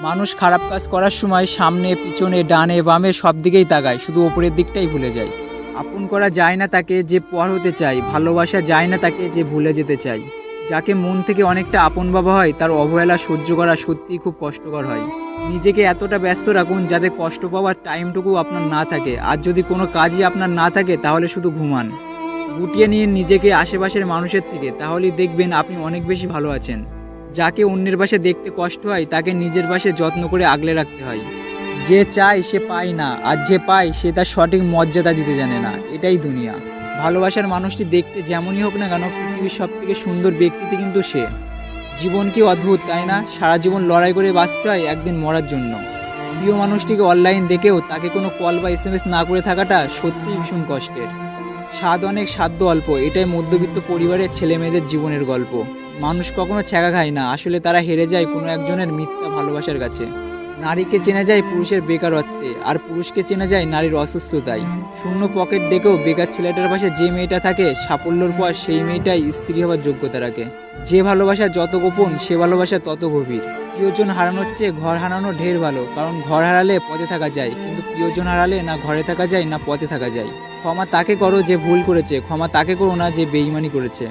মানুষ খারাপ কাজ করার সময় সামনে পিছনে ডানে বামে সব দিকেই তাকায়, শুধু ওপরের দিকটাই ভুলে যায়। আপন করা যায় না তাকে যে পর হতে চায়, ভালোবাসা যায় না তাকে যে ভুলে যেতে চায়। যাকে মন থেকে অনেকটা আপন ভাবা হয় তার অবহেলা সহ্য করা সত্যিই খুব কষ্টকর হয়। নিজেকে এতটা ব্যস্ত রাখুন যাতে কষ্ট পাওয়ার টাইমটুকু আপনার না থাকে, আর যদি কোনো কাজই আপনার না থাকে তাহলে শুধু ঘুমান। গুটিয়ে নিয়ে নিজেকে আশেপাশের মানুষের থেকে, তাহলেই দেখবেন আপনি অনেক বেশি ভালো আছেন। যাকে অন্যের পাশে দেখতে কষ্ট হয় তাকে নিজের পাশে যত্ন করে আগলে রাখতে হয়। যে চায় সে পায় না, আর যে পায় সে তার সঠিক মর্যাদা দিতে জানে না। এটাই দুনিয়া। ভালোবাসার মানুষটি দেখতে যেমনই হোক না কেন, পৃথিবীর সব থেকে সুন্দর ব্যক্তিটি কিন্তু সে। জীবন কি অদ্ভুত, তাই না? সারা জীবন লড়াই করে বাঁচতে হয় একদিন মরার জন্য। প্রিয় মানুষটিকে অনলাইন দেখেও তাকে কোনো কল বা SMS না করে থাকাটা সত্যিই ভীষণ কষ্টের। স্বাদ অনেক, সাধ্য অল্প, এটাই মধ্যবিত্ত পরিবারের ছেলে মেয়েদের জীবনের গল্প। মানুষ কখনো ছ্যাঁকা খায় না, আসলে তারা হেরে যায় কোনো একজনের মিথ্যা ভালোবাসার কাছে। নারীকে চেনা যায় পুরুষের বেকারত্বে, আর পুরুষকে চেনা যায় নারীর অসুস্থতায়। শূন্য পকেট দেখেও বেকার ছেলেটার পাশে যে মেয়েটা থাকে, সাফল্যর পর সেই মেয়েটাই স্ত্রী হওয়ার যোগ্যতা রাখে। যে ভালোবাসা যত গোপন, সে ভালোবাসা তত গভীর। প্রিয়জন হারানোর চেয়ে ঘর হারানো ঢের ভালো, কারণ ঘর হারালে পথে থাকা যায়, কিন্তু প্রিয়জন হারালে না ঘরে থাকা যায় না পথে থাকা যায়। ক্ষমা তাকে করো যে ভুল করেছে, ক্ষমা তাকে করো না যে বেইমানি করেছে।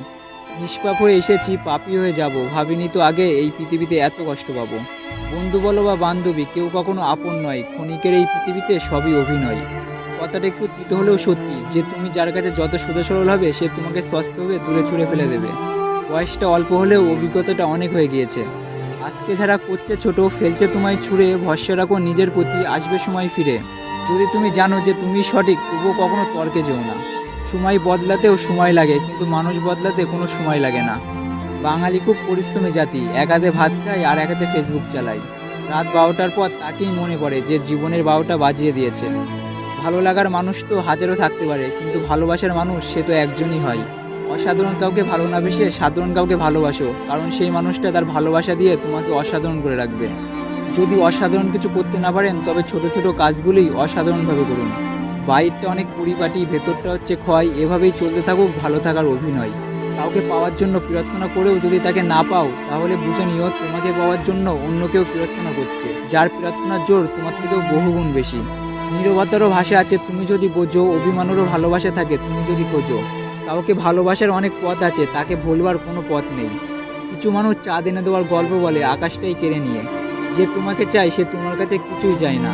নিষ্পাপ হয়ে এসেছি, পাপী হয়ে যাব, ভাবিনি তো আগে এই পৃথিবীতে এত কষ্ট পাবো। বন্ধু বলো বা বান্ধবী, কেউ কখনো আপন নয়, ক্ষণিকের এই পৃথিবীতে সবই অভিনয়। কথাটা একটু তিতো হলেও সত্যি, যে তুমি যার কাছে যত সোজা সরল হবে সে তোমাকে সস্তাভাবে দূরে ছুঁড়ে ফেলে দেবে। বয়সটা অল্প হলেও অভিজ্ঞতাটা অনেক হয়ে গিয়েছে। আজকে যারা করছে ছোট, ফেলছে তোমায় ছুঁড়ে, ভরসা রাখো নিজের প্রতি, আসবে সময় ফিরে। যদি তুমি জানো যে তুমি সঠিক, তবুও কখনো তর্কে যেও না। সময় বদলাতেও সময় লাগে, কিন্তু মানুষ বদলাতে কোনো সময় লাগে না। বাঙালি খুব পরিশ্রমী জাতি, এক হাতে ভাত খায় আর এক হাতে ফেসবুক চালায়। রাত 12টার পর তাকেই মনে পড়ে যে জীবনের 12টা বাজিয়ে দিয়েছে। ভালো লাগার মানুষ তো হাজারো থাকতে পারে, কিন্তু ভালোবাসার মানুষ সে তো একজনই হয়। অসাধারণ কাউকে ভালো না বেসে সাধারণ কাউকে ভালোবাসো, কারণ সেই মানুষটা তার ভালোবাসা দিয়ে তোমাকে অসাধারণ করে রাখবে। যদি অসাধারণ কিছু করতে না পারেন, তবে ছোট ছোট কাজগুলোই অসাধারণভাবে করুন। বাইরটা অনেক পরিপাটি, ভেতরটা হচ্ছে ক্ষয়, এভাবেই চলতে থাকুক ভালো থাকার অভিনয়। কাউকে পাওয়ার জন্য প্রার্থনা করেও যদি তাকে না পাও, তাহলে বুঝে নিও তোমাকে পাওয়ার জন্য অন্য কেউ প্রার্থনা করছে, যার প্রার্থনার জোর তোমার থেকেও বহুগুণ বেশি। নীরবতারও ভাষা আছে তুমি যদি বোঝো, অভিমানেরও ভালোবাসা থাকে তুমি যদি খোঁজো। কাউকে ভালোবাসার অনেক পথ আছে, তাকে ভুলবার কোনো পথ নেই। কিছু মানুষ চাঁদ এনে দেওয়ার গল্প বলে আকাশটাই কেড়ে নিয়ে। যে তোমাকে চায় সে তোমার কাছে কিছুই চায় না।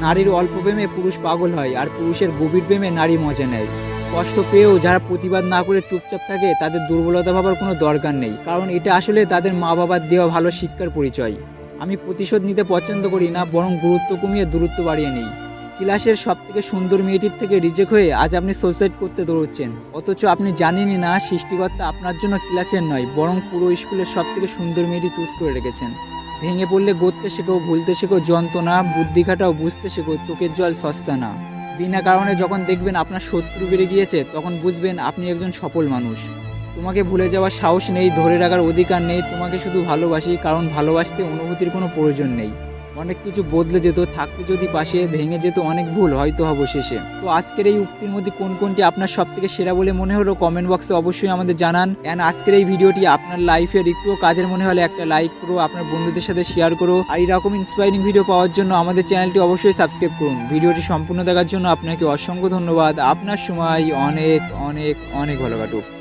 নারীর অল্প প্রেমে পুরুষ পাগল হয়, আর পুরুষের গভীর প্রেমে নারী মজা নেয়। কষ্ট পেয়েও যারা প্রতিবাদ না করে চুপচাপ থাকে, তাদের দুর্বলতা ভাবার কোনো দরকার নেই, কারণ এটা আসলে তাদের মা বাবার দেওয়া ভালো শিক্ষার পরিচয়। আমি প্রতিশোধ নিতে পছন্দ করি না, বরং গুরুত্ব কমিয়ে দূরত্ব বাড়িয়ে নেই। ক্লাসের সব থেকে সুন্দর মেয়েটির থেকে রিজেক্ট হয়ে আজ আপনি সুইসাইড করতে দৌড়চ্ছেন, অথচ আপনি জানেনই না সৃষ্টিকর্তা আপনার জন্য ক্লাসের নয়, বরং পুরো স্কুলের সব থেকে সুন্দর মেয়েটি চুজ করে রেখেছেন। ভেঙে পড়লে গড়তে শেখো, ভুলতে শেখো যন্ত্রণা, বুদ্ধি খাটাও বুঝতে শেখো, চোখের জল সস্তা না। বিনা কারণে যখন দেখবেন আপনার শত্রু বেড়ে গিয়েছে, তখন বুঝবেন আপনি একজন সফল মানুষ। তোমাকে ভুলে যাওয়ার সাহস নেই, ধরে রাখার অধিকার নেই, তোমাকে শুধু ভালোবাসি, কারণ ভালোবাসতে অনুভূতির কোনো প্রয়োজন নেই। অনেক কিছু বদলে যেত থাকতে যদি পাশে, ভেঙে যেত অনেক ভুল হয়তো অবশেষে। তো আজকের এই উক্তির মধ্যে কোন কোনটি আপনার সব থেকে সেরা বলে মনে হলো, কমেন্ট বক্সে অবশ্যই আমাদের জানান। অ্যান্ড আজকের এই ভিডিওটি আপনার লাইফের একটুও কাজের মনে হলে একটা লাইক করো, আপনার বন্ধুদের সাথে শেয়ার করো, আর এরকম ইন্সপায়ারিং ভিডিও পাওয়ার জন্য আমাদের চ্যানেলটি অবশ্যই সাবস্ক্রাইব করুন। ভিডিওটি সম্পূর্ণ দেখার জন্য আপনাকে অসংখ্য ধন্যবাদ। আপনার সময় অনেক অনেক অনেক ভালো কাটুক।